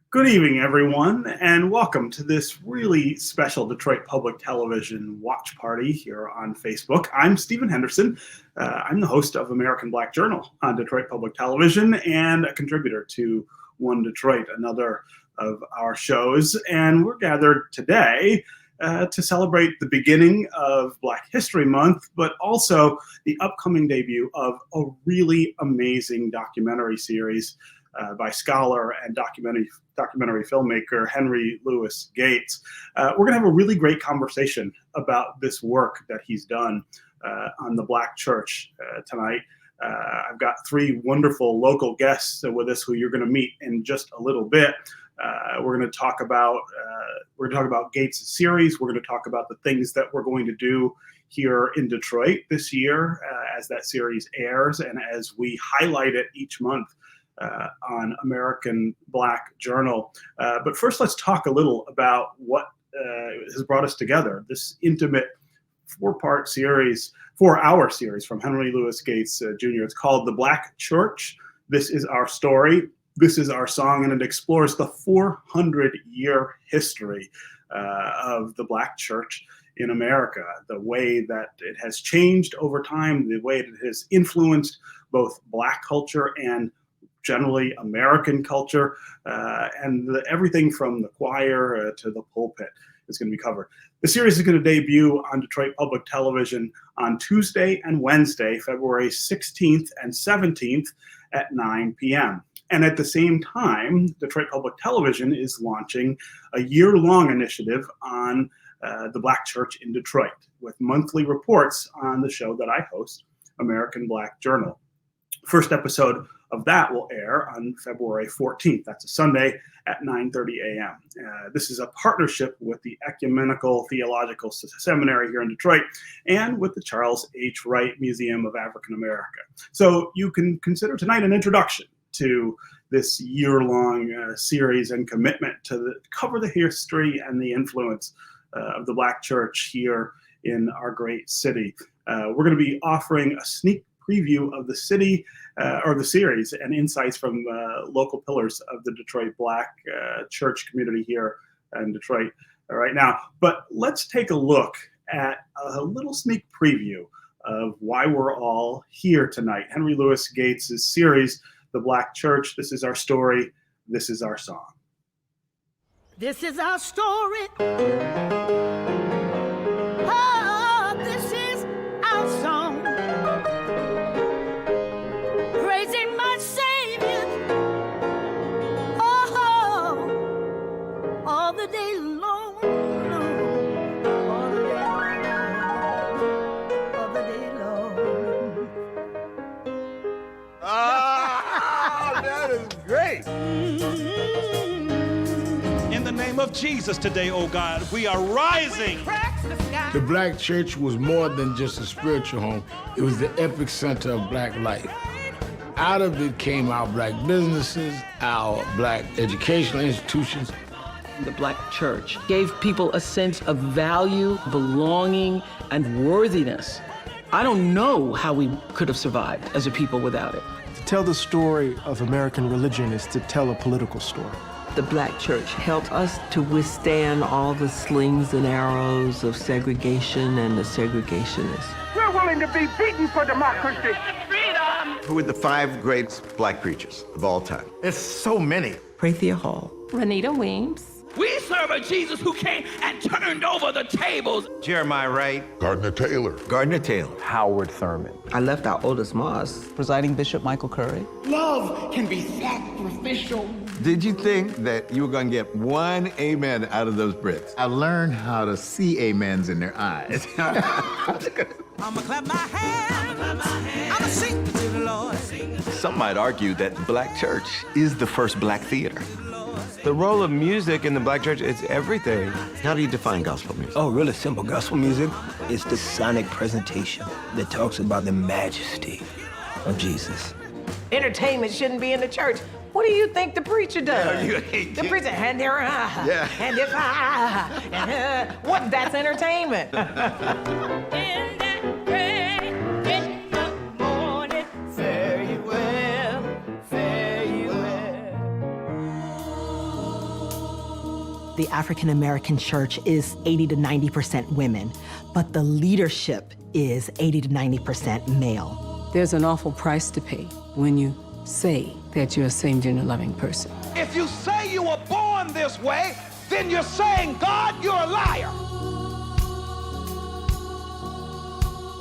Good evening, everyone, and welcome to this really special Detroit Public Television watch party here on Facebook. I'm Stephen Henderson. I'm the host of American Black Journal on Detroit Public Television and a contributor to One Detroit, another of our shows. And we're gathered today to celebrate the beginning of Black History Month, but also the upcoming debut of a really amazing documentary series by scholar and documentary filmmaker Henry Louis Gates. We're going to have a really great conversation about this work that he's done on the Black church tonight. I've got three wonderful local guests with us who you're going to meet in just a little bit. We're going to talk about Gates' series. We're going to talk about the things that we're going to do here in Detroit this year as that series airs and as we highlight it each month on American Black Journal. But first, let's talk a little about what has brought us together. This intimate four-hour series from Henry Louis Gates Jr. It's called The Black Church. This is our story. This is our song, and it explores the 400-year history of the Black church in America, the way that it has changed over time, the way it has influenced both Black culture and generally American culture, and everything from the choir to the pulpit is going to be covered. The series is going to debut on Detroit Public Television on Tuesday and Wednesday, February 16th and 17th at 9 p.m. And at the same time, Detroit Public Television is launching a year-long initiative on the Black church in Detroit with monthly reports on the show that I host, American Black Journal. First episode of that will air on February 14th. That's a Sunday at 9:30 a.m. This is a partnership with the Ecumenical Theological Seminary here in Detroit and with the Charles H. Wright Museum of African America. So you can consider tonight an introduction to this year-long series and commitment to cover the history and the influence of the Black church here in our great city. We're going to be offering a sneak preview of the city or the series and insights from local pillars of the Detroit Black church community here in Detroit right now. But let's take a look at a little sneak preview of why we're all here tonight. Henry Louis Gates' series, The Black Church. This is our story. This is our song. This is our story. This is our song. Praising my Savior. All the day long. All the day long. All the day long. That is great. In the name of Jesus today, oh God, we are rising. The Black church was more than just a spiritual home. It was the epic center of Black life. Out of it came our Black businesses, our Black educational institutions. The Black church gave people a sense of value, belonging, and worthiness. I don't know how we could have survived as a people without it. To tell the story of American religion is to tell a political story. The Black church helped us to withstand all the slings and arrows of segregation and the segregationists. We're willing to be beaten for democracy. Freedom! Who are the five great Black preachers of all time? There's so many. Prathia Hall. Renita Weems. We serve a Jesus who came and turned over the tables. Jeremiah Wright. Gardner Taylor. Howard Thurman. I left out Otis Moss. Presiding Bishop Michael Curry. Love can be sacrificial. Did you think that you were going to get one amen out of those Brits? I learned how to see amens in their eyes. I'ma clap my hands. I'ma sing to the Lord. Some might argue that the Black church is the first Black theater. The role of music in the Black church, it's everything. How do you define gospel music? Oh, really simple. Gospel music is the sonic presentation that talks about the majesty of Jesus. Entertainment shouldn't be in the church. What do you think the preacher does? The preacher, and there, and if and what? That's entertainment. The African American church is 80 to 90% women, but the leadership is 80 to 90% male. There's an awful price to pay when you say that you're a same-gender loving person. If you say you were born this way, then you're saying, God, you're a liar.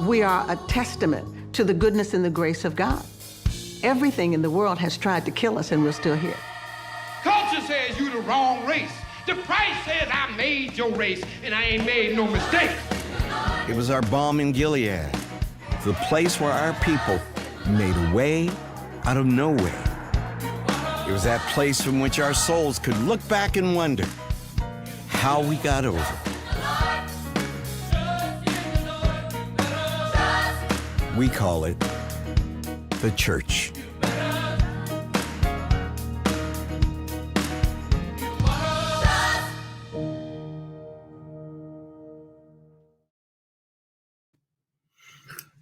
We are a testament to the goodness and the grace of God. Everything in the world has tried to kill us, and we're still here. Culture says you the wrong race. The price says I made your race, and I ain't made no mistake. It was our balm in Gilead, the place where our people made a way out of no way. It was that place from which our souls could look back and wonder how we got over. We call it the church.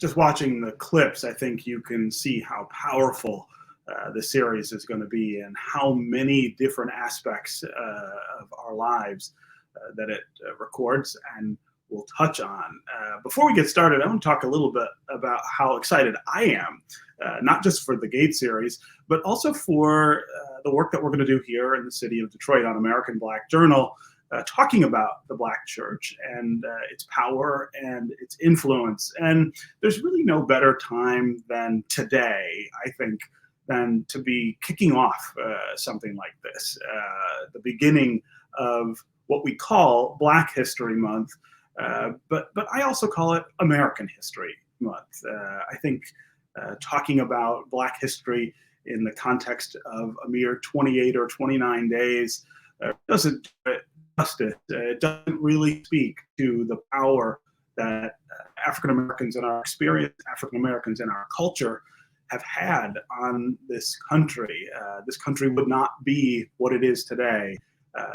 Just watching the clips, I think you can see how powerful the series is going to be and how many different aspects of our lives that it records and will touch on. Before we get started, I want to talk a little bit about how excited I am, not just for the Gate series, but also for the work that we're going to do here in the city of Detroit on American Black Journal, talking about the Black church and its power and its influence. And there's really no better time than today, I think, than to be kicking off something like this, the beginning of what we call Black History Month, but I also call it American History Month. I think talking about Black history in the context of a mere 28 or 29 days doesn't do it justice. It doesn't really speak to the power that African Americans in our experience, African Americans in our culture have had on this country. This country would not be what it is today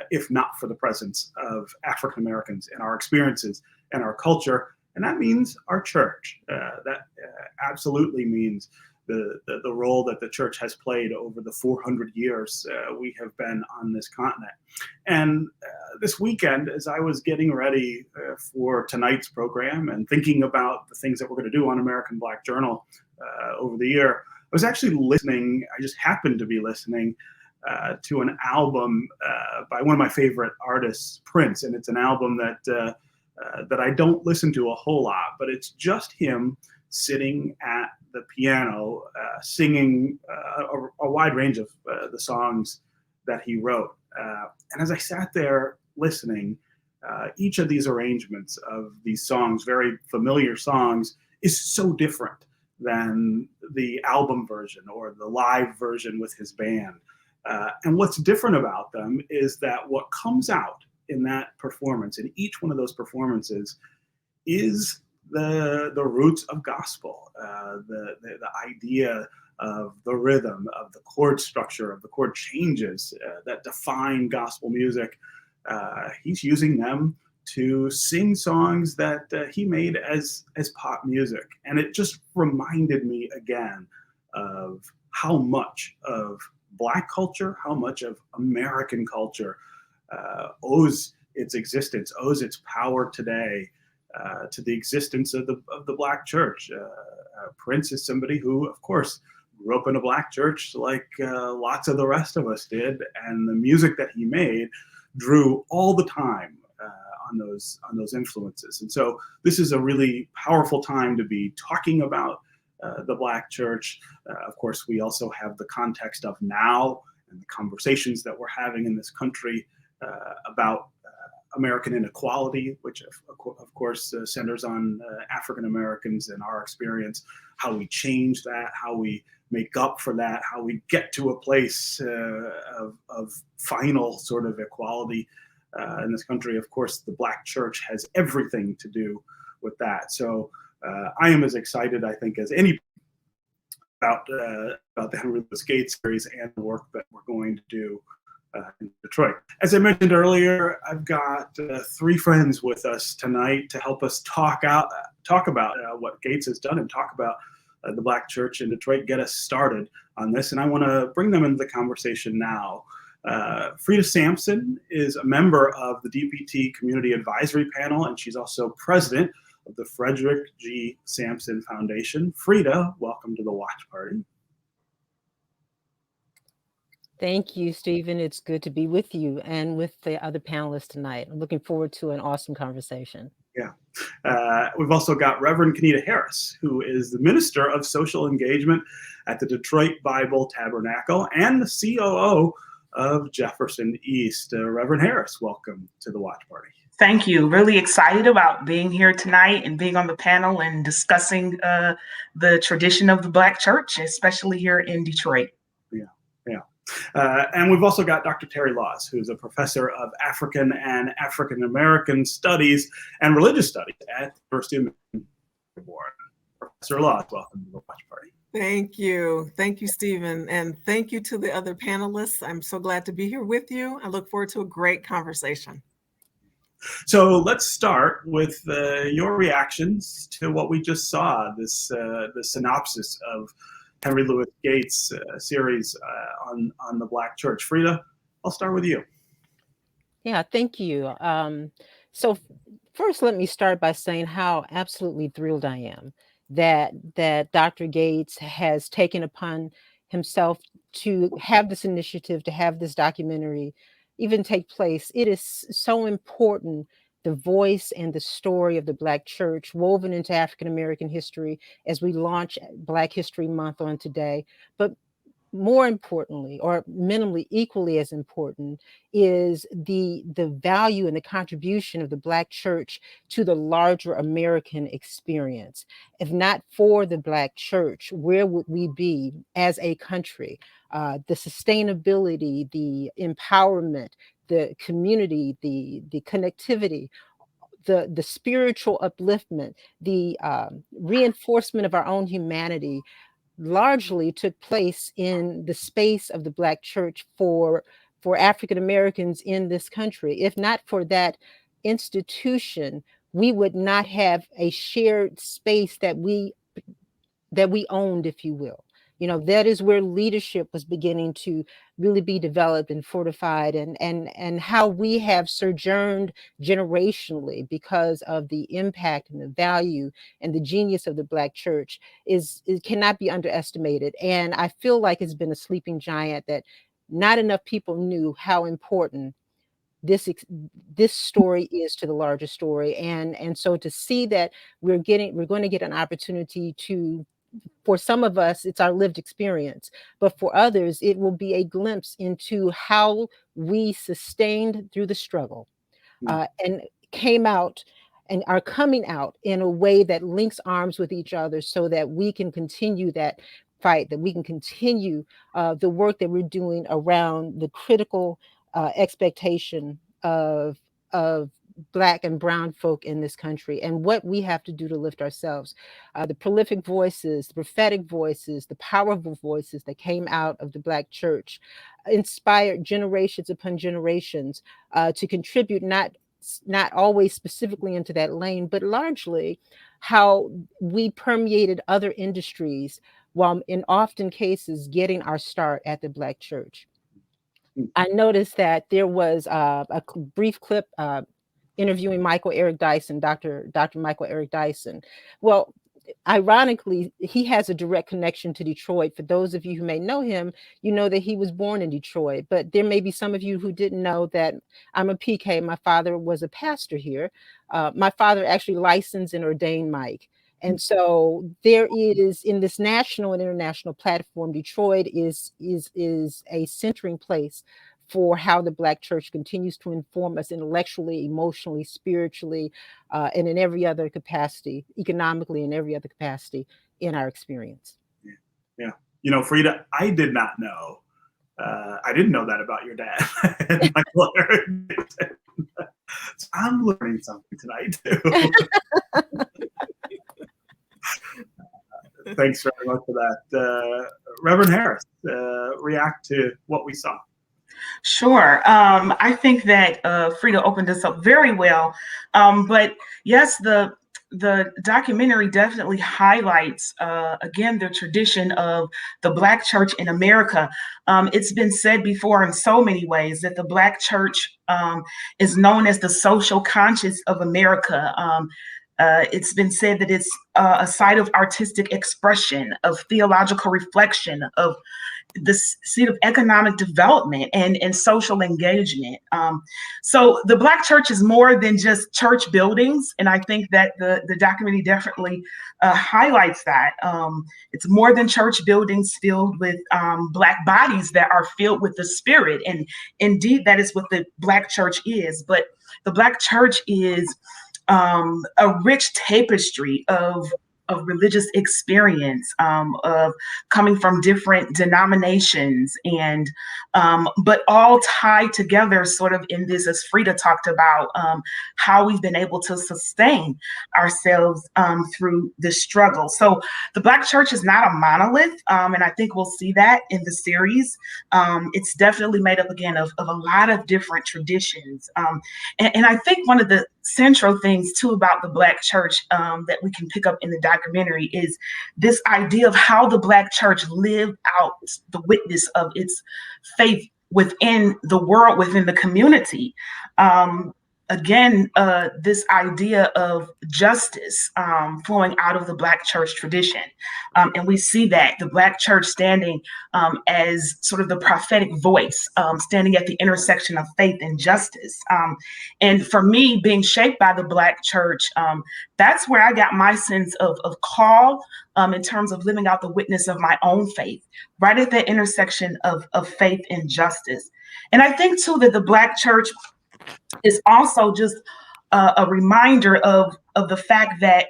if not for the presence of African Americans in our experiences and our culture. And that means our church. That absolutely means the role that the church has played over the 400 years we have been on this continent. And this weekend, as I was getting ready for tonight's program and thinking about the things that we're going to do on American Black Journal over the year, I was actually listening, I just happened to be listening to an album by one of my favorite artists, Prince. And it's an album that I don't listen to a whole lot, but it's just him sitting at the piano, singing a wide range of the songs that he wrote. And as I sat there listening, each of these arrangements of these songs, very familiar songs, is so different than the album version or the live version with his band. And what's different about them is that what comes out in that performance, in each one of those performances, is the roots of gospel, the idea of the rhythm, of the chord structure, of the chord changes that define gospel music. He's using them to sing songs that he made as pop music. And it just reminded me again of how much of Black culture, how much of American culture owes its existence, owes its power today to the existence of the Black church. Prince is somebody who, of course, grew up in a Black church like lots of the rest of us did, and the music that he made drew all the time on those influences. And so this is a really powerful time to be talking about the Black church. Of course, we also have the context of now and the conversations that we're having in this country about American inequality, which of course centers on African Americans and our experience, how we change that, how we make up for that, how we get to a place of final sort of equality in this country. Of course, the Black church has everything to do with that. So I am as excited, I think, as any about the Henry Louis Gates series and the work that we're going to do in Detroit. As I mentioned earlier, I've got three friends with us tonight to help us talk about what Gates has done and talk about the Black church in Detroit, get us started on this. And I want to bring them into the conversation now. Freda Sampson is a member of the DPT Community Advisory Panel, and she's also president of the Frederick G. Sampson Foundation. Freda, welcome to the Watch Party. Thank you, Stephen. It's good to be with you and with the other panelists tonight. I'm looking forward to an awesome conversation. Yeah. We've also got Reverend Kenita Harris, who is the Minister of Social Engagement at the Detroit Bible Tabernacle and the COO of Jefferson East. Reverend Harris, welcome to the Watch Party. Thank you. Really excited about being here tonight and being on the panel and discussing the tradition of the Black church, especially here in Detroit. And we've also got Dr. Terri Laws, who's a professor of African and African American Studies and Religious Studies at the University of Dearborn. Professor Laws, welcome to the Watch Party. Thank you. Thank you, Stephen. And thank you to the other panelists. I'm so glad to be here with you. I look forward to a great conversation. So let's start with your reactions to what we just saw, the synopsis of Henry Louis Gates' series on the Black church. Freda, I'll start with you. Yeah, thank you. So first, let me start by saying how absolutely thrilled I am that Dr. Gates has taken upon himself to have this initiative, to have this documentary even take place. It is so important, the voice and the story of the Black church woven into African American history as we launch Black History Month on today. But more importantly, or minimally equally as important, is the value and the contribution of the Black church to the larger American experience. If not for the Black church, where would we be as a country? The sustainability, the empowerment, the community, the connectivity, the spiritual upliftment, the reinforcement of our own humanity largely took place in the space of the Black church for African Americans in this country. If not for that institution, we would not have a shared space that we owned, if you will. You know, that is where leadership was beginning to really be developed and fortified, and how we have sojourned generationally because of the impact and the value and the genius of the Black church it cannot be underestimated. And I feel like it's been a sleeping giant that not enough people knew how important this story is to the larger story. And so to see that we're going to get an opportunity to, for some of us, it's our lived experience, but for others, it will be a glimpse into how we sustained through the struggle and came out and are coming out in a way that links arms with each other so that we can continue that fight, that we can continue the work that we're doing around the critical expectation of Black and brown folk in this country and what we have to do to lift ourselves. The prolific voices, the prophetic voices, the powerful voices that came out of the Black church inspired generations upon generations to contribute, not always specifically into that lane, but largely how we permeated other industries while in often cases getting our start at the Black church. I noticed that there was a brief clip interviewing Michael Eric Dyson, Dr. Michael Eric Dyson. Well, ironically, he has a direct connection to Detroit. For those of you who may know him, you know that he was born in Detroit, but there may be some of you who didn't know that I'm a PK. My father was a pastor here. My father actually licensed and ordained Mike. And so there is, in this national and international platform, Detroit is a centering place for how the Black church continues to inform us intellectually, emotionally, spiritually, and in every other capacity, economically, in every other capacity in our experience. Yeah. You know, Freda, I did not know. I didn't know that about your dad. So I'm learning something tonight too. Thanks very much for that. Reverend Harris, react to what we saw. Sure. I think that Freda opened this up very well. But yes, the the documentary definitely highlights, again, the tradition of the Black church in America. It's been said before in so many ways that the Black church is known as the social conscience of America. It's been said that it's a site of artistic expression, of theological reflection, of the seat of economic development and social engagement. So the Black church is more than just church buildings, and I think that the documentary definitely highlights that. It's more than church buildings filled with Black bodies that are filled with the Spirit, and indeed that is what the Black church is. But the Black church is a rich tapestry of religious experience, of coming from different denominations, and but all tied together sort of in this, as Freda talked about, how we've been able to sustain ourselves through this struggle. So the Black church is not a monolith, and I think we'll see that in the series. It's definitely made up again of a lot of different traditions. And I think one of the central things too about the Black church that we can pick up in the documentary is this idea of how the Black church lived out the witness of its faith within the world, within the community. Again, this idea of justice flowing out of the Black church tradition. And we see that the Black church standing as sort of the prophetic voice, standing at the intersection of faith and justice. And for me, being shaped by the Black church, that's where I got my sense of call in terms of living out the witness of my own faith, right at the intersection of faith and justice. And I think too that the Black church is also just a reminder of the fact that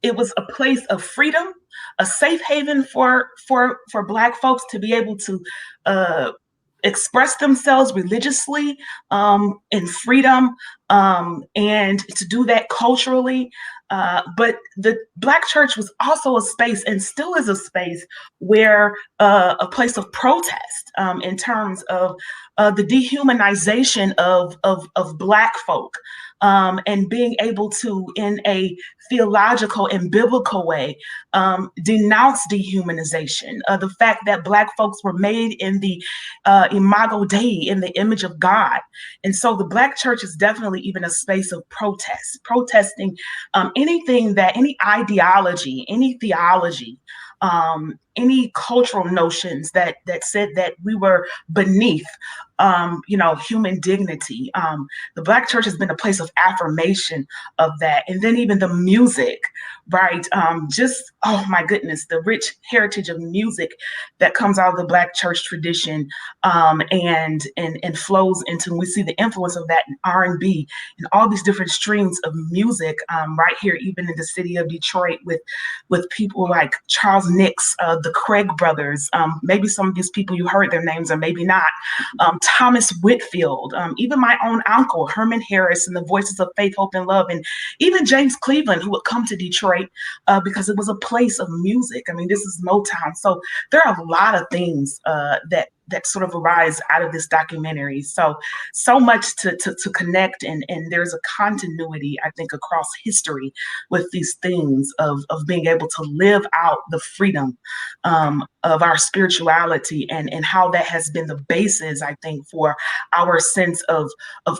it was a place of freedom, a safe haven for Black folks to be able to express themselves religiously in freedom, and to do that culturally. But the Black church was also a space, and still is a space, where a place of protest in terms of the dehumanization of Black folk, and being able to, in a theological and biblical way, denounce dehumanization. The fact that Black folks were made in the imago Dei, in the image of God. And so the Black church is definitely even a space of protest, protesting anything that, any ideology, any theology, any cultural notions that said that we were beneath, human dignity. The Black church has been a place of affirmation of that. And then even the music, right? Oh my goodness, the rich heritage of music that comes out of the Black church tradition, and flows into, we see the influence of that in R&B and all these different streams of music, right here, even in the city of Detroit, with people like Charles Nix, the Craig brothers, maybe some of these people you heard their names or maybe not, Thomas Whitfield, even my own uncle, Herman Harris, and the Voices of Faith, Hope, and Love, and even James Cleveland, who would come to Detroit because it was a place of music. I mean, this is Motown. So there are a lot of things that sort of arise out of this documentary. So much to connect, and there's a continuity, I think, across history with these themes of being able to live out the freedom of our spirituality, and how that has been the basis, I think, for our sense of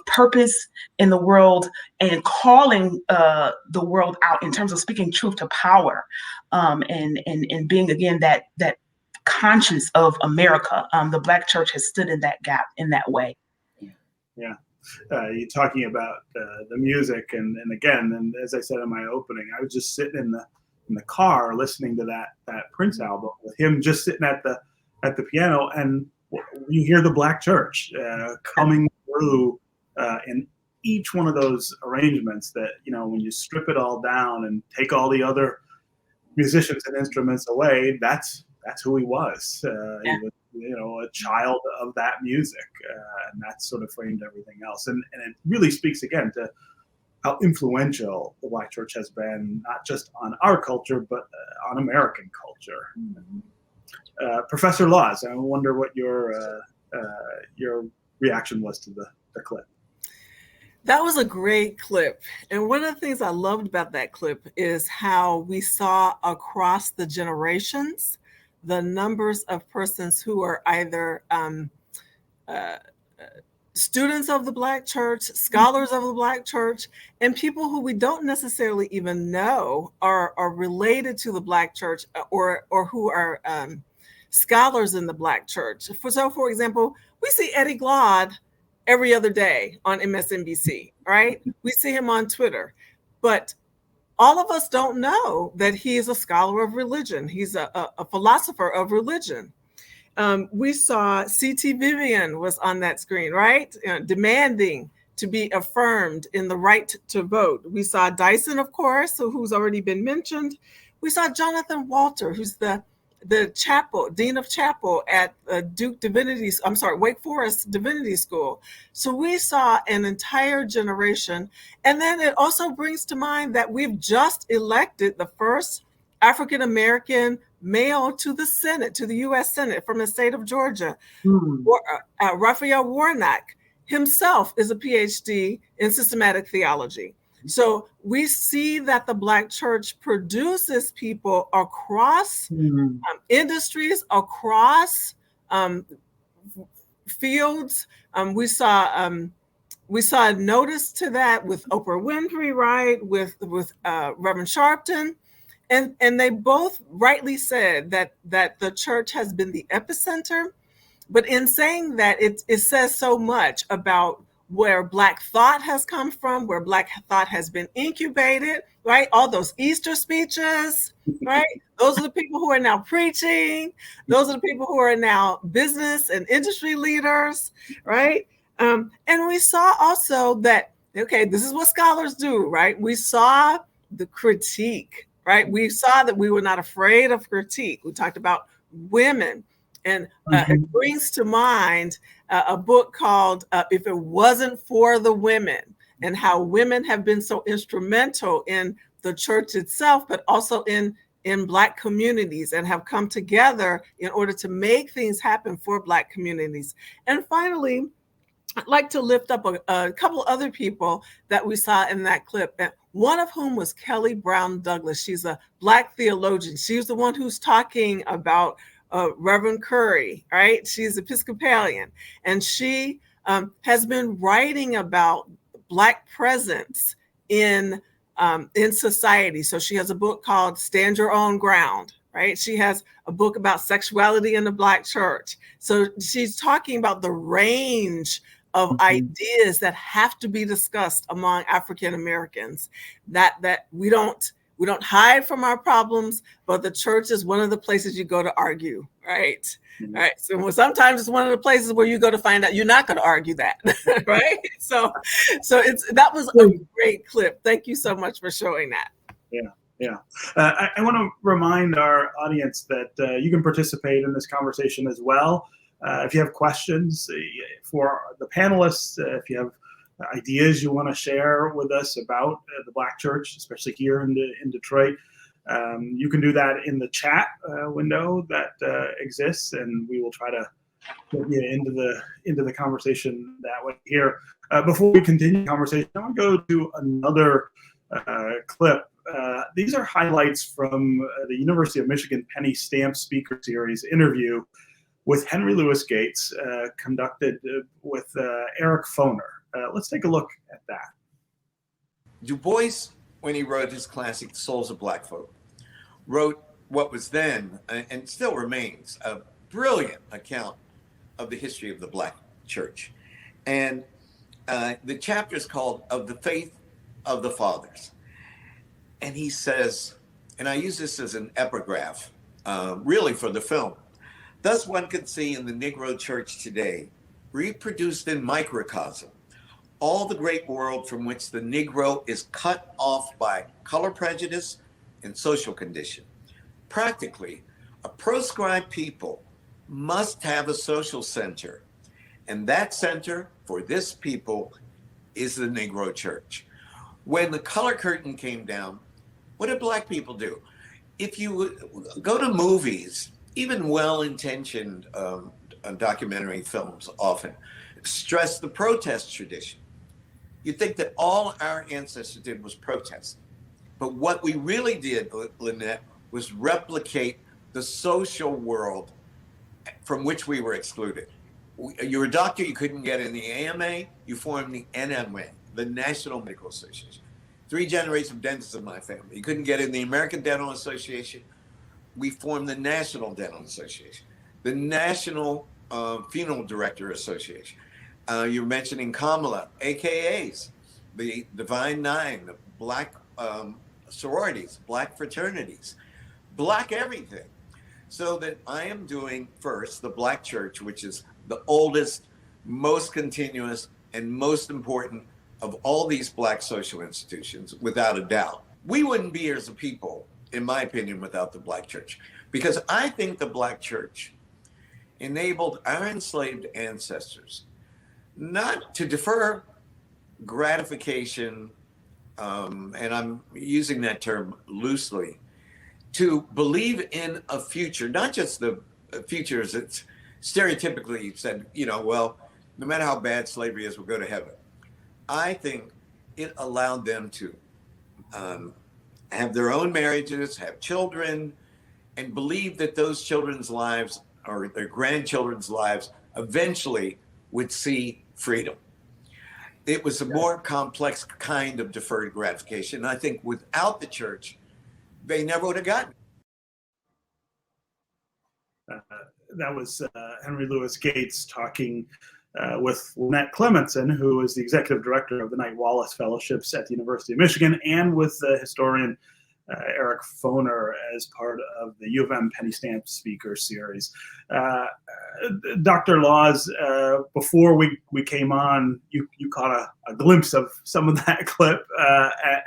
purpose in the world, and calling the world out in terms of speaking truth to power, and being, again, that conscience of America. The Black church has stood in that gap in that way. Yeah. You're talking about the music, and again, and as I said in my opening, I was just sitting in the car listening to that Prince album with him just sitting at the piano, and you hear the Black church coming through in each one of those arrangements. That, when you strip it all down and take all the other musicians and instruments away, that's who he was. He was, a child of that music, and that sort of framed everything else. And it really speaks again to how influential the Black church has been, not just on our culture, but on American culture. Mm-hmm. Professor Laws, I wonder what your reaction was to the clip. That was a great clip. And one of the things I loved about that clip is how we saw across the generations the numbers of persons who are either students of the Black church, scholars of the Black church, and people who we don't necessarily even know are related to the Black church or who are scholars in the Black church. For example, we see Eddie Glaude every other day on MSNBC, right? We see him on Twitter, but all of us don't know that he is a scholar of religion. He's a philosopher of religion. We saw C.T. Vivian was on that screen, right? Demanding to be affirmed in the right to vote. We saw Dyson, of course, who's already been mentioned. We saw Jonathan Walter, who's the dean of chapel at Wake Forest Divinity School. So we saw an entire generation. And then it also brings to mind that we've just elected the first African-American male to the Senate, to the U.S. Senate from the state of Georgia. Raphael Warnock himself is a PhD in systematic theology. So we see that the Black church produces people across industries, across fields. We saw a notice to that with Oprah Winfrey, right? With Reverend Sharpton. And they both rightly said that the church has been the epicenter. But in saying that, it says so much about where Black thought has come from, where Black thought has been incubated, right? All those Easter speeches, right? Those are the people who are now preaching. Those are the people who are now business and industry leaders, right? And we saw also that, okay, this is what scholars do, right? We saw the critique, right? We saw that we were not afraid of critique. We talked about women. And it brings to mind a book called If It Wasn't for the Women, and how women have been so instrumental in the church itself, but also in Black communities, and have come together in order to make things happen for Black communities. And finally, I'd like to lift up a couple other people that we saw in that clip, one of whom was Kelly Brown Douglas. She's a Black theologian. She's the one who's talking about Reverend Curry, right? She's Episcopalian, and she has been writing about Black presence in society. So she has a book called Stand Your Own Ground, right? She has a book about sexuality in the Black church. So she's talking about the range of ideas that have to be discussed among African Americans, that we don't hide from our problems, but the church is one of the places you go to argue, right? Right. So sometimes it's one of the places where you go to find out you're not going to argue that, right? So that was a great clip. Thank you so much for showing that. Yeah. I want to remind our audience that you can participate in this conversation as well. If you have questions for the panelists, if you have ideas you want to share with us about the Black church, especially here in Detroit, you can do that in the chat window that exists, and we will try to get you into the conversation that way here. Before we continue the conversation, I want to go to another clip. These are highlights from the University of Michigan Penny Stamp Speaker Series interview with Henry Louis Gates, conducted with Eric Foner. Let's take a look at that. Du Bois, when he wrote his classic Souls of Black Folk, wrote what was then, and still remains, a brilliant account of the history of the Black church. And the chapter is called Of the Faith of the Fathers. And he says, and I use this as an epigraph, really for the film, thus one can see in the Negro church today, reproduced in microcosm, all the great world from which the Negro is cut off by color prejudice and social condition. Practically, a proscribed people must have a social center, and that center for this people is the Negro church. When the color curtain came down, what did Black people do? If you go to movies, even well-intentioned documentary films often stress the protest tradition. You'd think that all our ancestors did was protest. But what we really did, Lynette, was replicate the social world from which we were excluded. You were a doctor, you couldn't get in the AMA, you formed the NMA, the National Medical Association. 3 generations of dentists in my family. You couldn't get in the American Dental Association, we formed the National Dental Association, the National Funeral Director Association. You're mentioning Kamala, AKAs, the Divine Nine, the Black sororities, Black fraternities, Black everything. So that I am doing first the Black Church, which is the oldest, most continuous, and most important of all these Black social institutions, without a doubt. We wouldn't be here as a people, in my opinion, without the Black Church, because I think the Black Church enabled our enslaved ancestors not to defer gratification, and I'm using that term loosely, to believe in a future, not just the future as it's stereotypically said, well, no matter how bad slavery is, we'll go to heaven. I think it allowed them to have their own marriages, have children, and believe that those children's lives or their grandchildren's lives eventually would see freedom. It was a more complex kind of deferred gratification. And I think without the church, they never would have gotten it. That was Henry Louis Gates talking with Lynette Clementson, who is the executive director of the Knight Wallace Fellowships at the University of Michigan, and with historian Eric Foner as part of the U of M Penny Stamp Speaker Series. Dr. Laws, before we came on, you caught a glimpse of some of that clip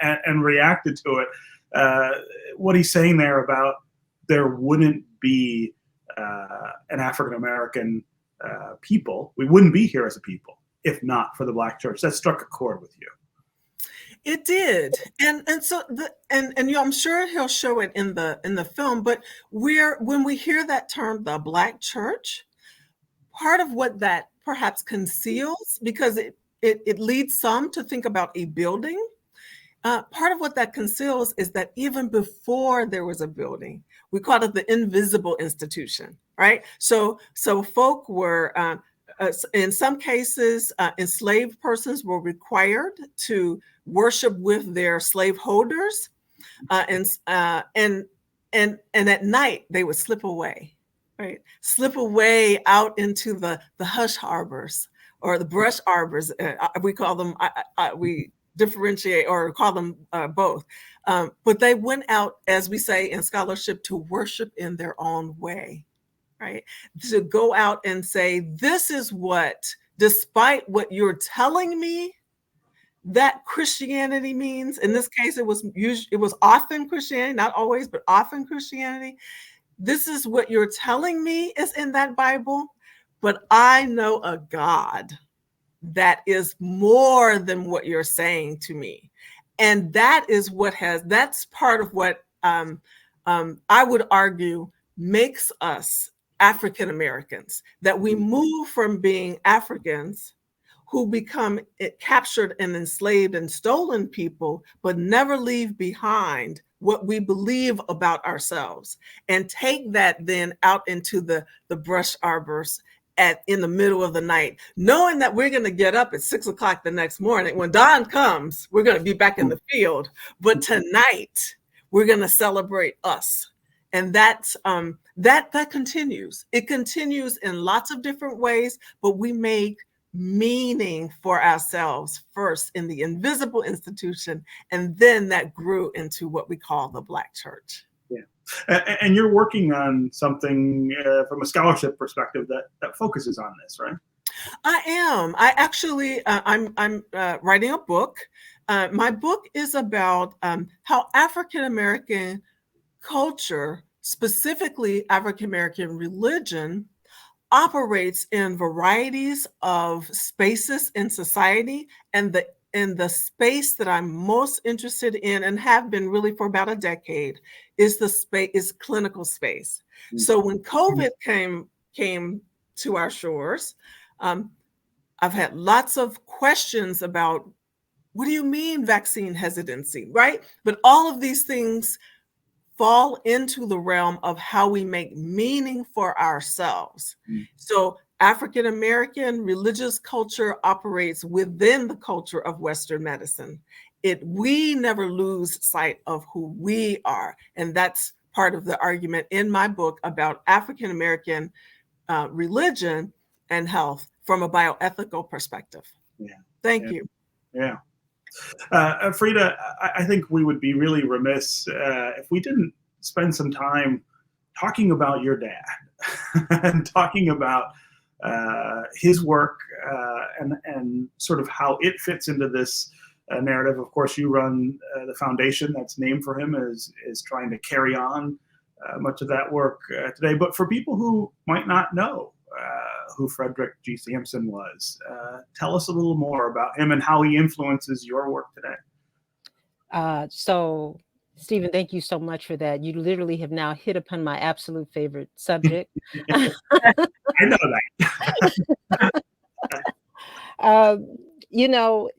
and reacted to it. What he's saying there about there wouldn't be an African-American people, we wouldn't be here as a people if not for the Black Church. That struck a chord with you. It did, and so I'm sure he'll show it in the film. But when we hear that term, the Black Church, part of what that perhaps conceals, because it leads some to think about a building. Part of what that conceals is that even before there was a building, we called it the invisible institution, right? So folk were, in some cases, enslaved persons were required to worship with their slave holders, and at night they would slip away, right? Slip away out into the hush harbors or the brush arbors. We call them. We differentiate or call them both. But they went out, as we say in scholarship, to worship in their own way, right? To go out and say, this is what, despite what you're telling me, that Christianity means. In this case, it was often Christianity, not always, but often Christianity. This is what you're telling me is in that Bible, but I know a God that is more than what you're saying to me. And that is that's part of what I would argue makes us African Americans, that we move from being Africans who become captured and enslaved and stolen people, but never leave behind what we believe about ourselves, and take that then out into the brush arbors in the middle of the night, knowing that we're going to get up at 6 o'clock the next morning. When dawn comes, we're going to be back in the field. But tonight, we're going to celebrate us. And that continues. It continues in lots of different ways, but we make meaning for ourselves first in the invisible institution, and then that grew into what we call the Black Church. Yeah, and you're working on something from a scholarship perspective that focuses on this, right? I am. I actually, I'm writing a book. My book is about how African American culture, specifically African American religion, operates in varieties of spaces in society, and the space that I'm most interested in, and have been really for about a decade, is clinical space. So when COVID came to our shores, I've had lots of questions about What do you mean vaccine hesitancy, right? But all of these things fall into the realm of how we make meaning for ourselves. So African American religious culture operates within the culture of Western medicine. We never lose sight of who we are. And that's part of the argument in my book about African American religion and health from a bioethical perspective. Yeah. Thank you. Yeah. Freda, I think we would be really remiss if we didn't spend some time talking about your dad and talking about his work and sort of how it fits into this narrative. Of course, you run the foundation that's named for him is trying to carry on much of that work today. But for people who might not know who Frederick G. Sampson was, tell us a little more about him and how he influences your work today. So, Stephen, thank you so much for that. You literally have now hit upon my absolute favorite subject. I know that. You know,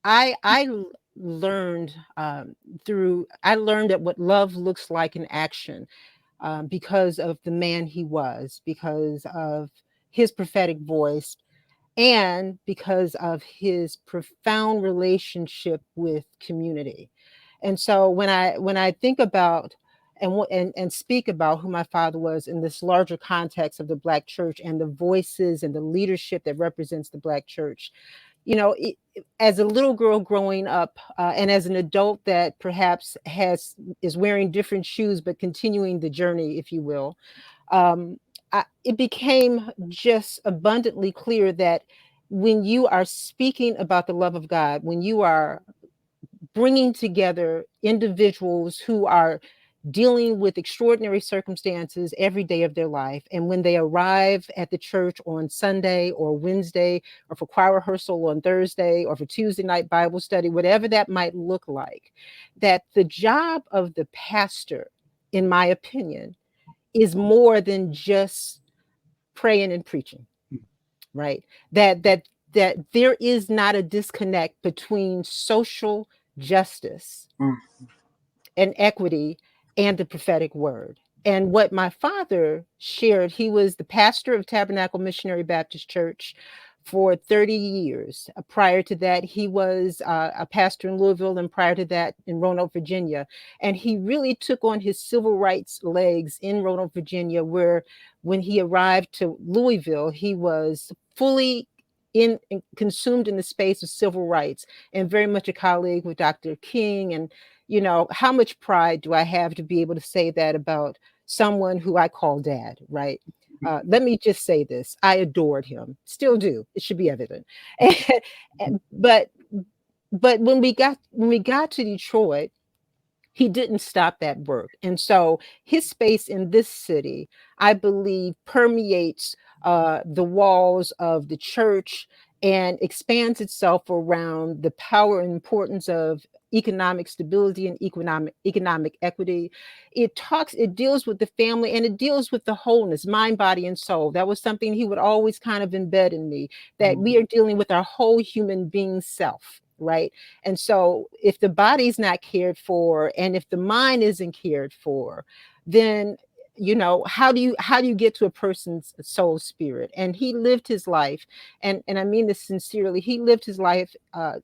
I learned I learned at what love looks like in action because of the man he was, because of his prophetic voice, and because of his profound relationship with community. And so when I think about and speak about who my father was in this larger context of the Black church and the voices and the leadership that represents the Black church, you know, as a little girl growing up and as an adult that perhaps is wearing different shoes but continuing the journey, if you will, it became just abundantly clear that when you are speaking about the love of God, when you are bringing together individuals who are dealing with extraordinary circumstances every day of their life, and when they arrive at the church on Sunday or Wednesday, or for choir rehearsal on Thursday, or for Tuesday night Bible study, whatever that might look like, that the job of the pastor, in my opinion, is more than just praying and preaching, right? That there is not a disconnect between social justice and equity and the prophetic word. And what my father shared, he was the pastor of Tabernacle Missionary Baptist Church for 30 years. Prior to that, he was a pastor in Louisville, and prior to that in Roanoke, Virginia. And he really took on his civil rights legs in Roanoke, Virginia, where when he arrived to Louisville, he was fully consumed in the space of civil rights and very much a colleague with Dr. King. And, you know, how much pride do I have to be able to say that about someone who I call dad, right? Let me just say this. I adored him, still do. It should be evident. But when we got to Detroit, he didn't stop that work. And so his space in this city, I believe, permeates the walls of the church and expands itself around the power and importance of economic stability and economic equity. It deals with the family, and it deals with the wholeness, mind, body, and soul. That was something he would always kind of embed in me, that we are dealing with our whole human being self. Right. And so if the body's not cared for, and if the mind isn't cared for, then, you know, how do you get to a person's soul spirit? And he lived his life, and I mean this sincerely, he lived his life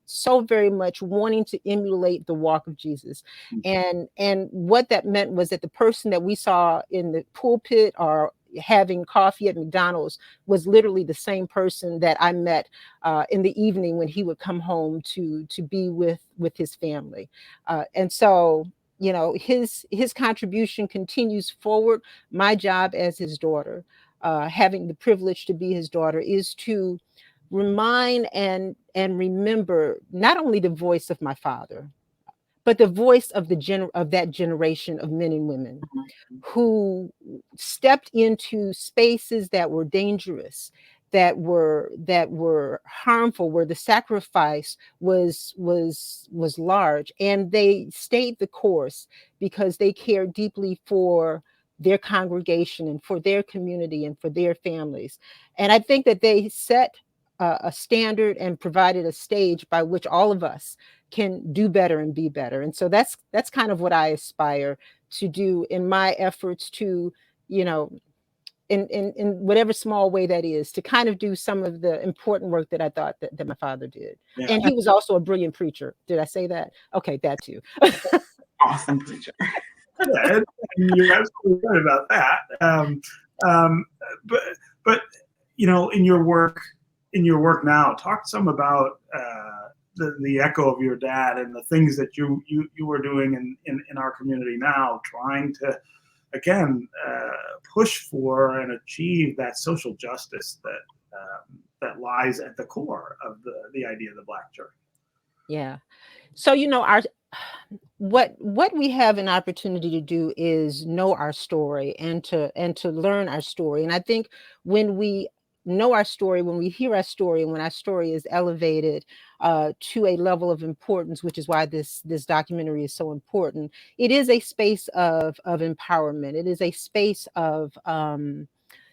so very much wanting to emulate the walk of Jesus. And what that meant was that the person that we saw in the pulpit or having coffee at McDonald's was literally the same person that I met in the evening when he would come home to be with his family. And so, you know, his contribution continues forward. My job as his daughter, having the privilege to be his daughter, is to remind and remember not only the voice of my father, but the voice of that generation of men and women who stepped into spaces that were dangerous, that were harmful, where the sacrifice was large, and they stayed the course because they cared deeply for their congregation and for their community and for their families. And I think that they set a standard and provided a stage by which all of us can do better and be better. And so that's kind of what I aspire to do in my efforts to, you know, in whatever small way that is, to kind of do some of the important work that I thought that my father did. Yeah. And he was also a brilliant preacher. Did I say that? Okay, that too. Awesome preacher. Yeah, and you're absolutely right about that. But you know, in your work now, talk some about the echo of your dad and the things that you were doing in our community now, trying to again push for and achieve that social justice that lies at the core of the idea of the Black church. Yeah. So, you know, what we have an opportunity to do is know our story and to learn our story. And I think when we know our story, when we hear our story, and when our story is elevated to a level of importance, which is why this documentary is so important, it is a space of empowerment. It is a space of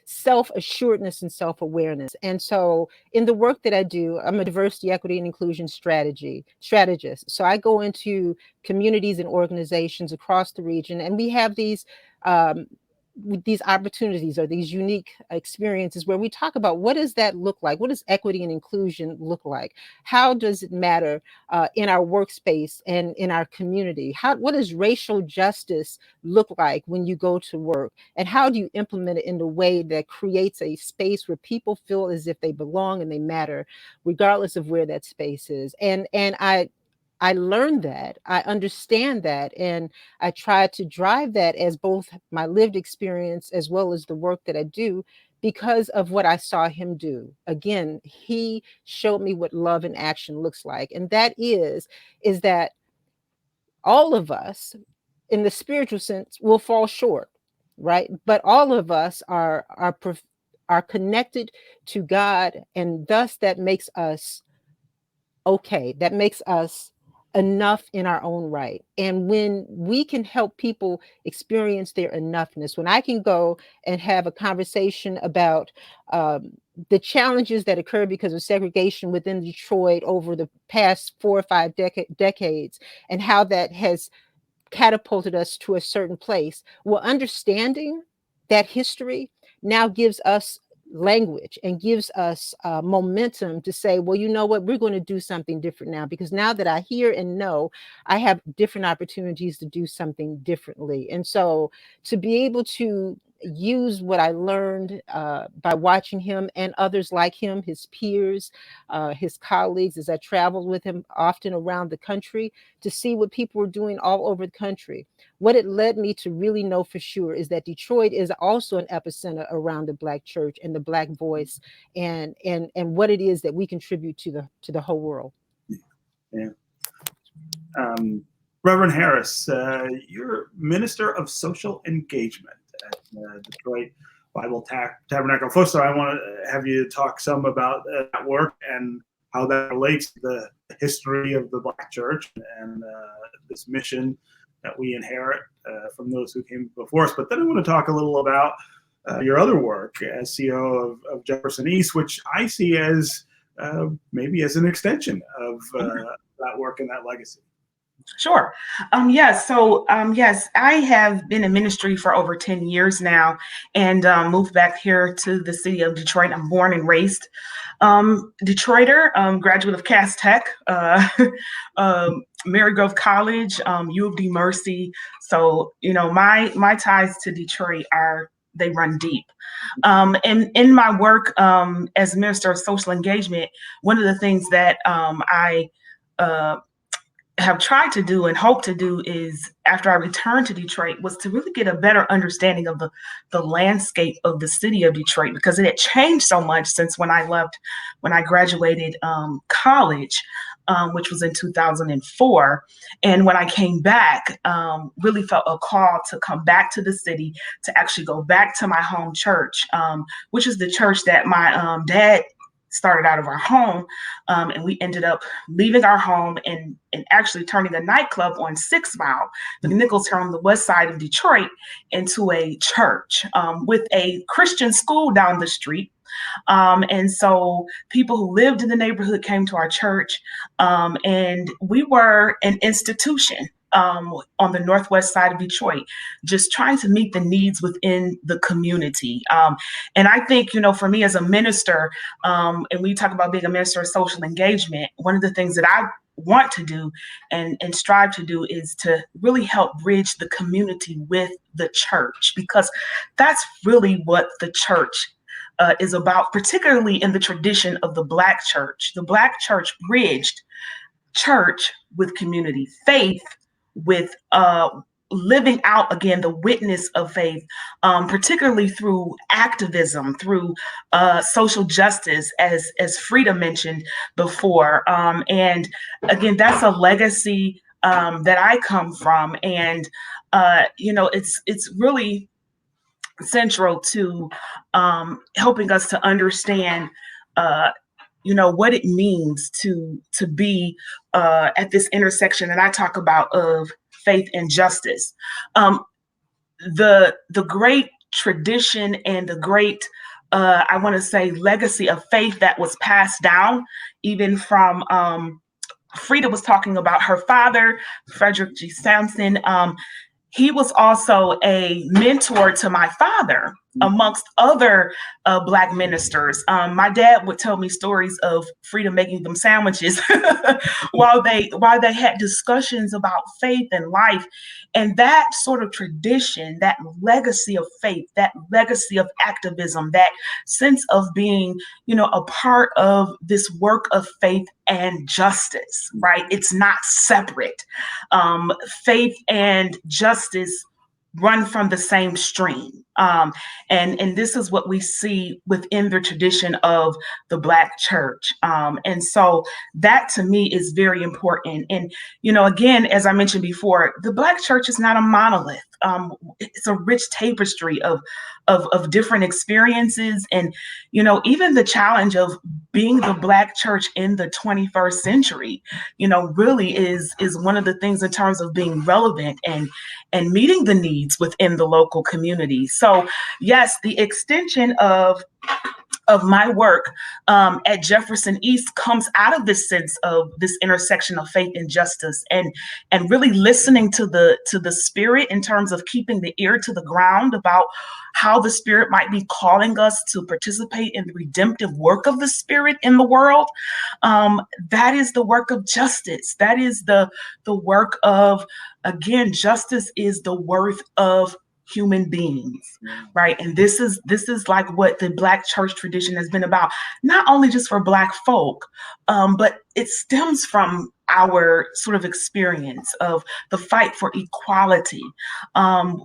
self-assuredness and self-awareness. And so in the work that I do, I'm a diversity, equity, and inclusion strategist. So I go into communities and organizations across the region, and we have these opportunities or these unique experiences where we talk about what does that look like? What does equity and inclusion look like? How does it matter in our workspace and in our community? What does racial justice look like when you go to work? And how do you implement it in a way that creates a space where people feel as if they belong and they matter, regardless of where that space is? And I learned that, I understand that, and I try to drive that as both my lived experience as well as the work that I do because of what I saw him do. Again, he showed me what love in action looks like. And that is that all of us in the spiritual sense will fall short, right? But all of us are connected to God, and thus that makes us okay. That makes us enough in our own right. And when we can help people experience their enoughness, when I can go and have a conversation about the challenges that occurred because of segregation within Detroit over the past 4 or 5 decades, and how that has catapulted us to a certain place, well, understanding that history now gives us language and gives us momentum to say, well, you know what, we're going to do something different now, because now that I hear and know, I have different opportunities to do something differently. And so to be able to use what I learned by watching him and others like him, his peers, his colleagues, as I traveled with him often around the country to see what people were doing all over the country. What it led me to really know for sure is that Detroit is also an epicenter around the Black church and the Black voice, and what it is that we contribute to the whole world. Yeah. Reverend Harris, you're Minister of Social Engagement at Detroit Bible Tabernacle. First, I want to have you talk some about that work and how that relates to the history of the Black church and this mission that we inherit from those who came before us. But then I want to talk a little about your other work as CEO of Jefferson East, which I see as maybe as an extension of that work and that legacy. Sure. Yes. So, yes, I have been in ministry for over 10 years now and moved back here to the city of Detroit. I'm born and raised Detroiter, graduate of Cass Tech, Marygrove College, U of D Mercy. So, you know, my ties to Detroit they run deep. And in my work as Minister of Social Engagement, one of the things that I have tried to do and hope to do is, after I returned to Detroit, was to really get a better understanding of the landscape of the city of Detroit, because it had changed so much since when I graduated college, which was in 2004. And when I came back, really felt a call to come back to the city, to actually go back to my home church, which is the church that my dad started out of our home, and we ended up leaving our home and actually turning a nightclub on 6 Mile, the Nichols here on the west side of Detroit, into a church with a Christian school down the street. And so people who lived in the neighborhood came to our church, and we were an institution on the northwest side of Detroit, just trying to meet the needs within the community. And I think, for me as a minister, and we talk about being a minister of social engagement, one of the things that I want to do and strive to do is to really help bridge the community with the church, because that's really what the church is about, particularly in the tradition of the Black church. The Black church bridged church with community, faith with living out, again, the witness of faith, particularly through activism, through social justice, as Freda mentioned before. And again, that's a legacy that I come from. And, it's really central to helping us to understand what it means to be at this intersection that I talk about of faith and justice. The great tradition and the great, I want to say, legacy of faith that was passed down, even from Freda was talking about her father, Frederick G. Sampson. He was also a mentor to my father, amongst other Black ministers. My dad would tell me stories of Freda making them sandwiches while they had discussions about faith and life. And that sort of tradition, that legacy of faith, that legacy of activism, that sense of being, a part of this work of faith and justice, right? It's not separate. Faith and justice run from the same stream. And this is what we see within the tradition of the Black church. And so that to me is very important. And, again, as I mentioned before, the Black church is not a monolith. It's a rich tapestry of different experiences. And, even the challenge of being the Black church in the 21st century, really is one of the things in terms of being relevant and meeting the needs within the local community. So yes, the extension of my work at Jefferson East comes out of this sense of this intersection of faith and justice, and really listening to the Spirit in terms of keeping the ear to the ground about how the Spirit might be calling us to participate in the redemptive work of the Spirit in the world. That is the work of justice. That is the work of, again, justice is the worth of human beings, right? And this is like what the Black church tradition has been about, not only just for Black folk, but it stems from our sort of experience of the fight for equality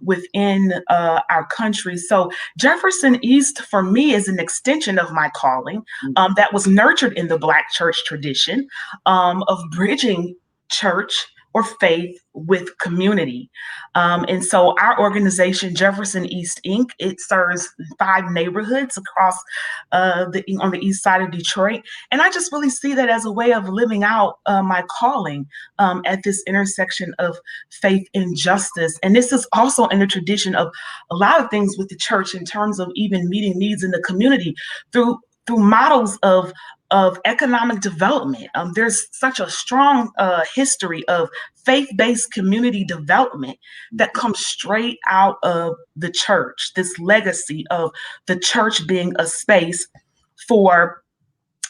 within our country. So Jefferson East, for me, is an extension of my calling that was nurtured in the Black church tradition of bridging church or faith with community. And so our organization, Jefferson East Inc., it serves 5 neighborhoods across on the east side of Detroit. And I just really see that as a way of living out my calling at this intersection of faith and justice. And this is also in the tradition of a lot of things with the church in terms of even meeting needs in the community through models of economic development. There's such a strong history of faith-based community development that comes straight out of the church, this legacy of the church being a space for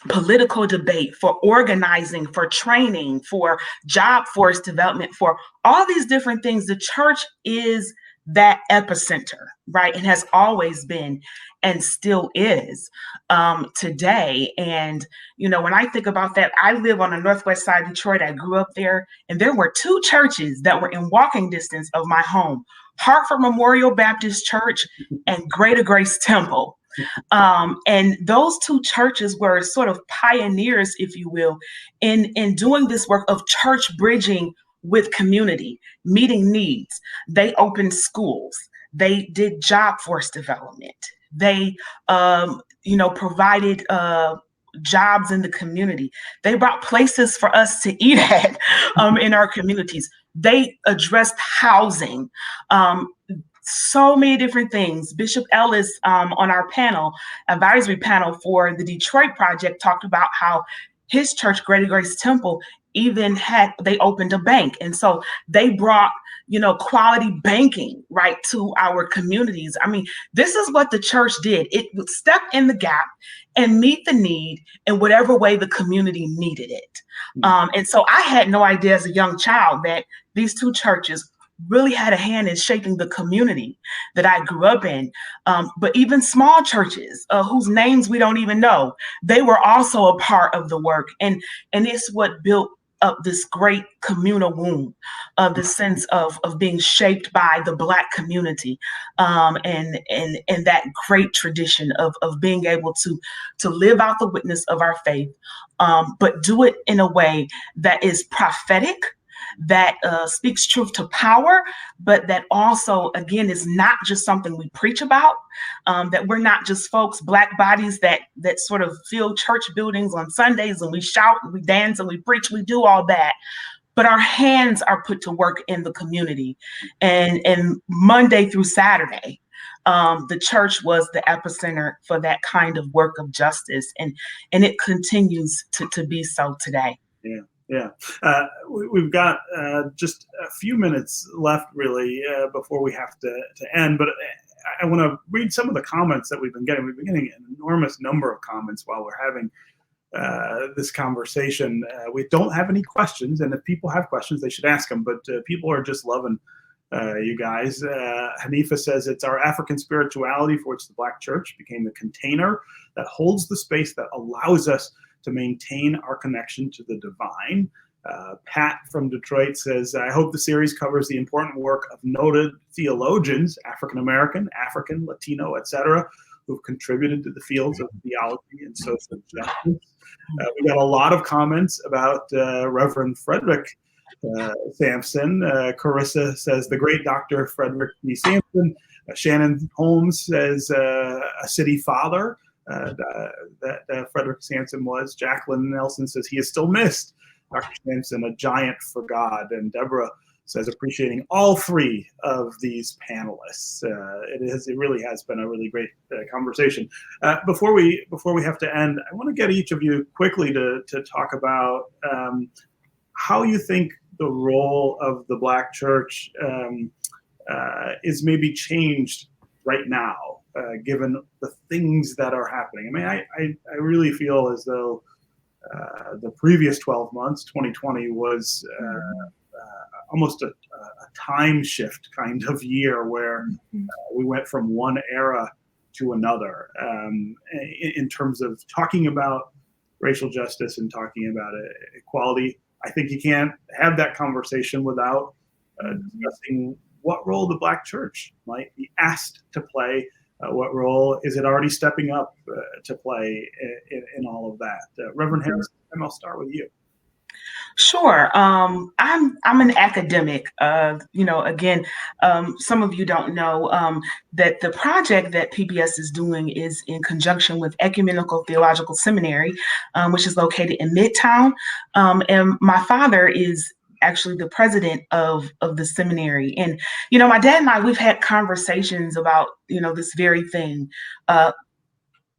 political debate, for organizing, for training, for job force development, for all these different things. The church is that epicenter, right? And has always been and still is today. And, when I think about that, I live on the northwest side of Detroit. I grew up there, and there were 2 churches that were in walking distance of my home: Hartford Memorial Baptist Church and Greater Grace Temple. And those 2 churches were sort of pioneers, if you will, in doing this work of church bridging with community, meeting needs. They opened schools. They did job force development. They, provided jobs in the community. They brought places for us to eat at in our communities. They addressed housing. so many different things. Bishop Ellis on our advisory panel for the Detroit Project, talked about how his church, Greater Grace Temple, even they opened a bank. And so they brought, quality banking, right, to our communities. I mean, this is what the church did. It would step in the gap and meet the need in whatever way the community needed it. And so I had no idea as a young child that these two churches really had a hand in shaping the community that I grew up in. But even small churches whose names we don't even know, they were also a part of the work. And it's what built up this great communal womb of the sense of being shaped by the Black community, and that great tradition of being able to live out the witness of our faith, but do it in a way that is prophetic, that speaks truth to power, but that also, again, is not just something we preach about, that we're not just folks, Black bodies that sort of fill church buildings on Sundays and we shout and we dance and we preach, we do all that. But our hands are put to work in the community. And Monday through Saturday, the church was the epicenter for that kind of work of justice. And it continues to be so today. Yeah. Yeah, we've got just a few minutes left, really, before we have to end. But I want to read some of the comments that we've been getting. We've been getting an enormous number of comments while we're having this conversation. We don't have any questions, and if people have questions, they should ask them. But people are just loving you guys. Hanifa says, it's our African spirituality for which the Black church became the container that holds the space that allows us to maintain our connection to the divine. Pat from Detroit says, I hope the series covers the important work of noted theologians, African-American, African, Latino, etc., who've contributed to the fields of theology and social justice. We got a lot of comments about Reverend Frederick Sampson. Carissa says, the great Dr. Frederick B. Sampson. Shannon Holmes says, a city father. That Frederick Sampson was. Jacqueline Nelson says he is still missed. Dr. Sampson, a giant for God. And Deborah says, appreciating all three of these panelists. It really has been a really great conversation. Before we have to end, I want to get each of you quickly to talk about how you think the role of the Black church is maybe changed right now, given the things that are happening. I mean, I really feel as though the previous 12 months, 2020, was almost a time shift kind of year where we went from one era to another in terms of talking about racial justice and talking about equality. I think you can't have that conversation without discussing what role the Black church might be asked to play. What role is it already stepping up to play in all of that? Reverend Harrison, I'll start with you. Sure. I'm an academic. Again, some of you don't know that the project that PBS is doing is in conjunction with Ecumenical Theological Seminary, which is located in Midtown. And my father is actually the president of the seminary. And, my dad and I, we've had conversations about, this very thing.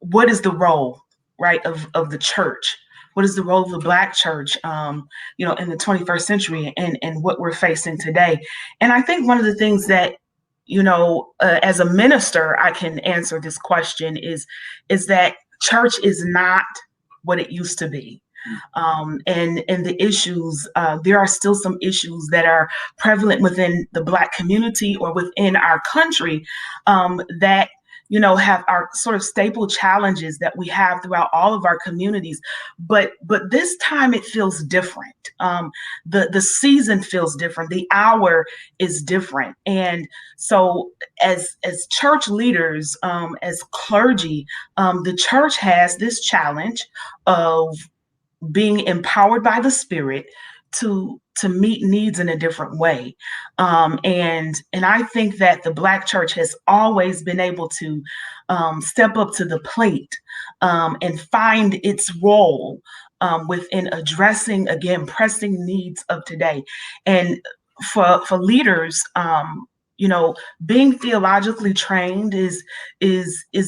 What is the role, right, of the church? What is the role of the Black church, in the 21st century and what we're facing today? And I think one of the things that, as a minister, I can answer this question is that church is not what it used to be. And the issues, there are still some issues that are prevalent within the Black community or within our country that have our sort of staple challenges that we have throughout all of our communities. But this time it feels different. The season feels different. The hour is different. And so as church leaders, as clergy, the church has this challenge of being empowered by the Spirit to meet needs in a different way. And I think that the Black church has always been able to step up to the plate and find its role within addressing, again, pressing needs of today. And for leaders, being theologically trained is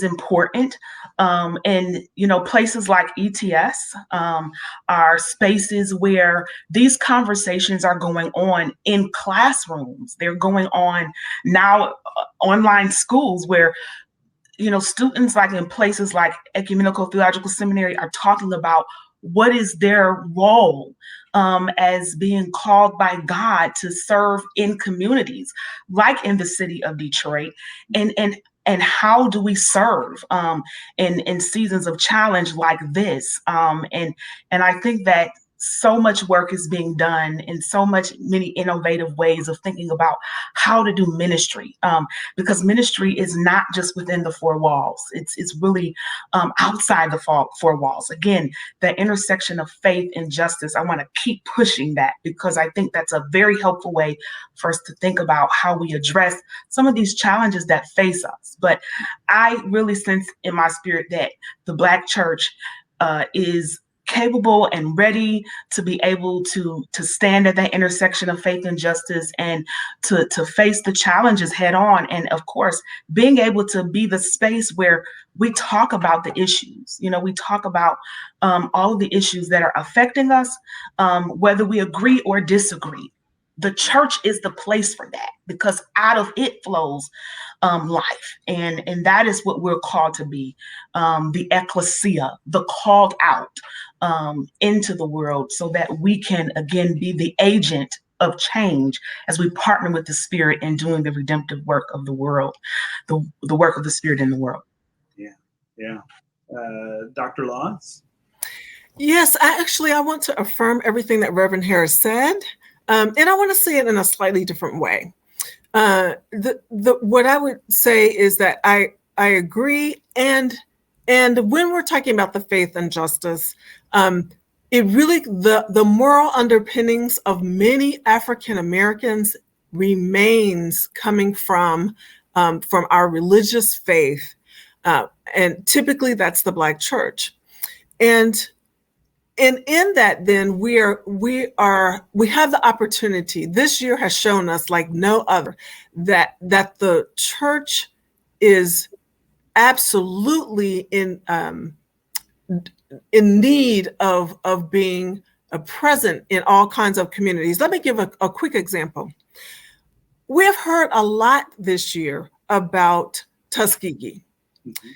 important. And places like ETS are spaces where these conversations are going on in classrooms. They're going on now, online schools where students, like in places like Ecumenical Theological Seminary, are talking about what is their role as being called by God to serve in communities, like in the city of Detroit, and how do we serve in seasons of challenge like this? And I think that so much work is being done in many innovative ways of thinking about how to do ministry, because ministry is not just within the four walls. It's really outside the four walls. Again, the intersection of faith and justice, I want to keep pushing that, because I think that's a very helpful way for us to think about how we address some of these challenges that face us. But I really sense in my spirit that the Black church is capable and ready to be able to stand at that intersection of faith and justice, and to face the challenges head on. And of course, being able to be the space where we talk about the issues. We talk about all of the issues that are affecting us, whether we agree or disagree. The church is the place for that, because out of it flows life. And that is what we're called to be, the ecclesia, the called out into the world, so that we can, again, be the agent of change as we partner with the Spirit in doing the redemptive work of the world, the work of the Spirit in the world. Yeah. Dr. Laws? Yes, I want to affirm everything that Reverend Harris said. And I want to say it in a slightly different way. What I would say is that I agree, and when we're talking about the faith and justice, it really, the moral underpinnings of many African Americans remains coming from our religious faith, and typically that's the Black church, and in that, then we have the opportunity. This year has shown us, like no other, that the church is absolutely in need of being present in all kinds of communities. Let me give a quick example. We have heard a lot this year about Tuskegee. Mm-hmm.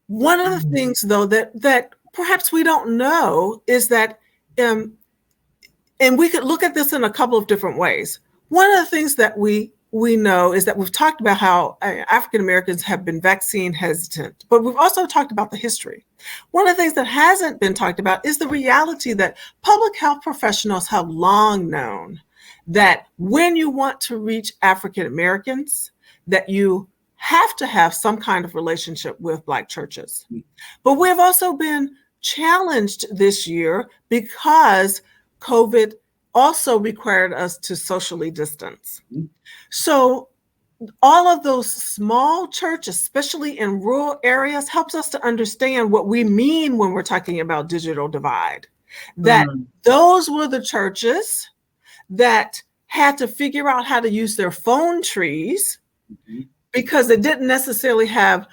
One of the things, though, that perhaps we don't know is that, and we could look at this in a couple of different ways. One of the things that we know is that we've talked about how African Americans have been vaccine hesitant, but we've also talked about the history. One of the things that hasn't been talked about is the reality that public health professionals have long known that when you want to reach African Americans, that you have to have some kind of relationship with Black churches. But we've also been challenged this year because COVID also required us to socially distance. So all of those small churches, especially in rural areas, helps us to understand what we mean when we're talking about digital divide. That those were the churches that had to figure out how to use their phone trees, because they didn't necessarily have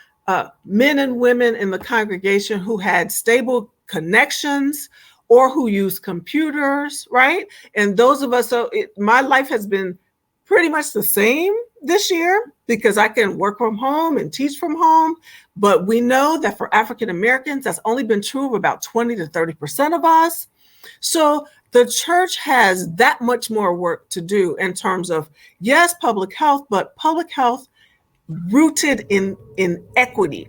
men and women in the congregation who had stable connections or who used computers, right? And those of us, my life has been pretty much the same this year because I can work from home and teach from home. But we know that for African Americans, that's only been true of about 20 to 30% of us. So the church has that much more work to do in terms of, yes, public health, but public health rooted in equity.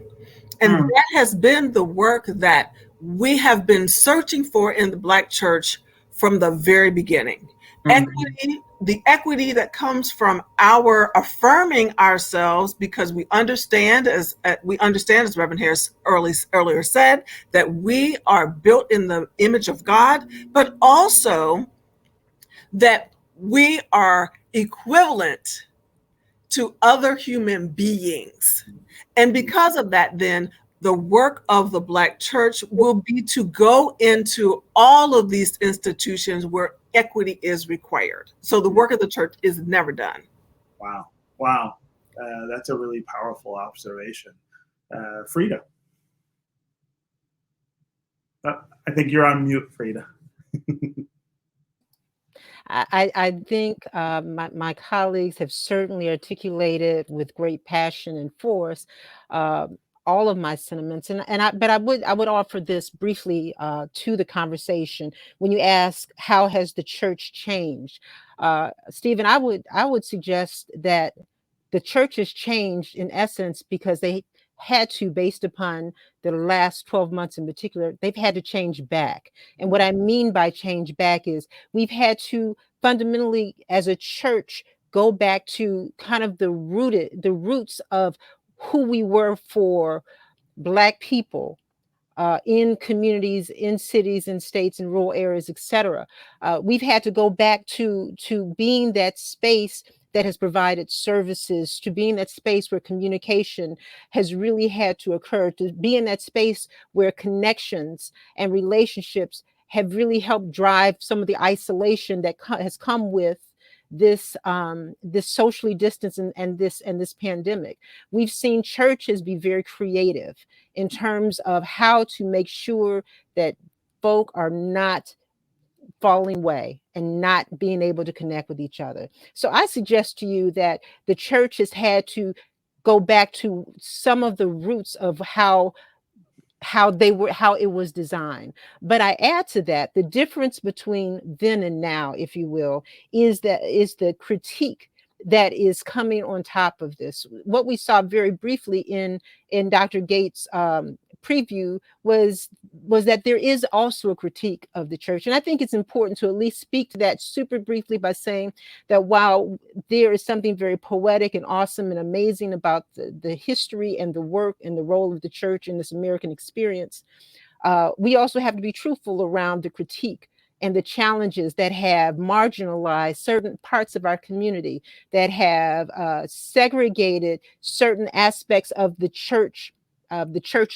And that has been the work that we have been searching for in the Black church from the very beginning. Equity, the equity that comes from our affirming ourselves, because we understand, as Reverend Harris earlier said, that we are built in the image of God, but also that we are equivalent to other human beings. And because of that, then the work of the Black church will be to go into all of these institutions where equity is required. So the work of the church is never done. Wow. Wow. That's a really powerful observation. Freda. I think you're on mute, Freda. I think my colleagues have certainly articulated with great passion and force all of my sentiments, but I would offer this briefly to the conversation. When you ask how has the church changed, Stephen, I would suggest that the church has changed in essence because they had to, based upon the last 12 months in particular, they've had to change back. And what I mean by change back is we've had to fundamentally, as a church, go back to kind of the roots of who we were for Black people in communities, in cities, in states, in rural areas, etc. We've had to go back to being that space that has provided services, to being that space where communication has really had to occur, to be in that space where connections and relationships have really helped drive some of the isolation that has come with this socially distance and this pandemic. We've seen churches be very creative in terms of how to make sure that folk are not falling away and not being able to connect with each other. So I suggest to you that the church has had to go back to some of the roots of how it was designed. But I add to that the difference between then and now, if you will, is the critique that is coming on top of this. What we saw very briefly in Dr. Gates' preview was that there is also a critique of the church. And I think it's important to at least speak to that super briefly by saying that while there is something very poetic and awesome and amazing about the history and the work and the role of the church in this American experience, we also have to be truthful around the critique and the challenges that have marginalized certain parts of our community, that have segregated certain aspects of the church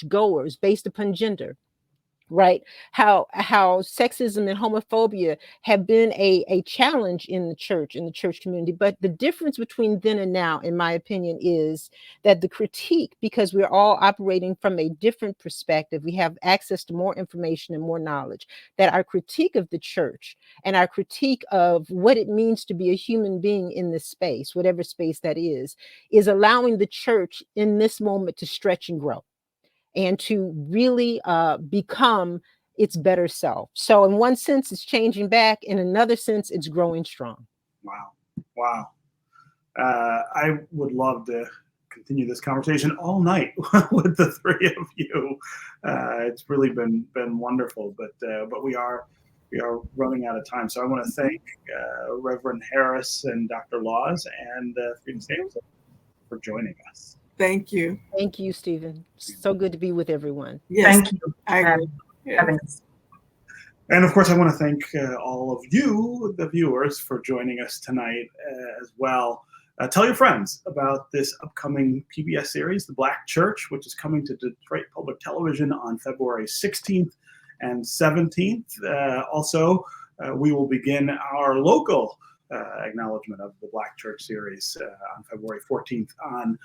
goers based upon gender. Right? How sexism and homophobia have been a challenge in the church community. But the difference between then and now, in my opinion, is that the critique, because we're all operating from a different perspective, we have access to more information and more knowledge, that our critique of the church and our critique of what it means to be a human being in this space, whatever space that is allowing the church in this moment to stretch and grow and to really become its better self. So in one sense, it's changing back. In another sense, it's growing strong. Wow. I would love to continue this conversation all night with the three of you. It's really been wonderful, but we are running out of time. So I want to thank Reverend Harris and Dr. Laws and Freda Sampson for joining us. Thank you. Thank you, Stephen. So good to be with everyone. Yes, thank you. I agree. Yes. And of course, I want to thank all of you, the viewers, for joining us tonight as well. Tell your friends about this upcoming PBS series, The Black Church, which is coming to Detroit Public Television on February 16th and 17th. Also, we will begin our local acknowledgement of the Black Church series on February 14th on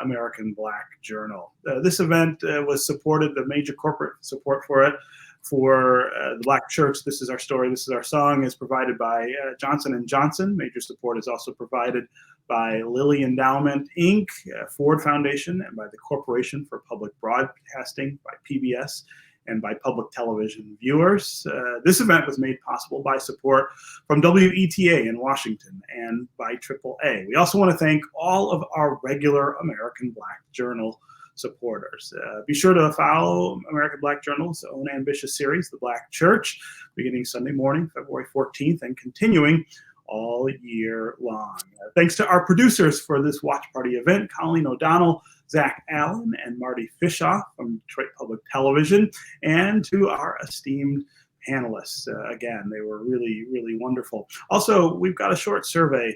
American Black Journal. This event was supported, the major corporate support for it, for the Black Church. This is our story, this is our song, is provided by Johnson & Johnson. Major support is also provided by Lilly Endowment, Inc., Ford Foundation, and by the Corporation for Public Broadcasting, by PBS, and by public television viewers. This event was made possible by support from WETA in Washington and by AAA. We also want to thank all of our regular American Black Journal supporters. Be sure to follow American Black Journal's own ambitious series, The Black Church, beginning Sunday morning, February 14th, and continuing all year long. Thanks to our producers for this watch party event, Colleen O'Donnell, Zach Allen, and Marty Fishoff from Detroit Public Television, and to our esteemed panelists. Again, they were really, really wonderful. Also, we've got a short survey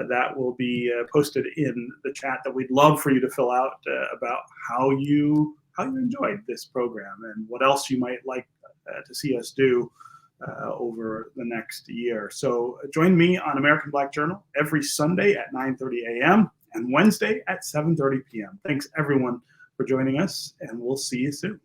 that will be posted in the chat that we'd love for you to fill out about how you enjoyed this program and what else you might like to see us do over the next year. So join me on American Black Journal every Sunday at 9:30 a.m. and Wednesday at 7:30 p.m. Thanks everyone for joining us, and we'll see you soon.